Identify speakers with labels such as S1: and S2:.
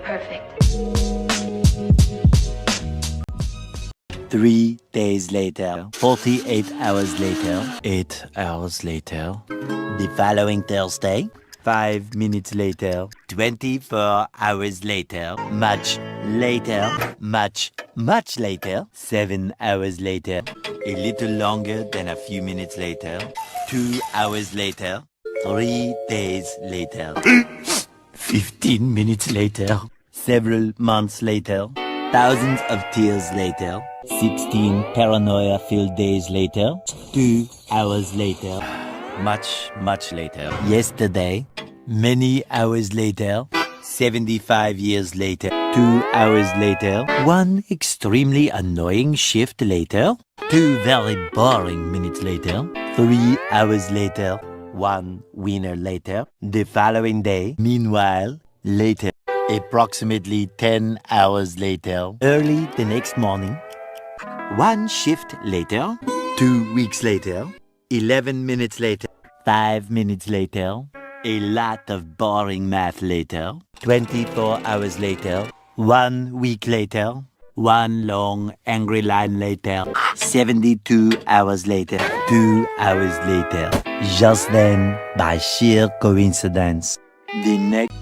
S1: perfect.
S2: 3 days later, 48 hours later, 8 hours later, the following Thursday, 5 minutes later, 24 hours later, much later, much later, 7 hours later, a little longer than a few minutes later, 2 hours later, 3 days later, 15 minutes later, several months later, thousands of tears later, 16 paranoia-filled days later, 2 hours later, much later, yesterday, many hours later, 75 years later, 2 hours later, 1 extremely annoying shift later, 2 very boring minutes later, 3 hours later, 1 winner later, the following day, meanwhile, later, approximately 10 hours later, early the next morning, 1 shift later, 2 weeks later, 11 minutes later, 5 minutes later, a lot of boring math later, 24 hours later, 1 week later, 1 long angry line later, 72 hours later, 2 hours later. Just then, by sheer coincidence, the next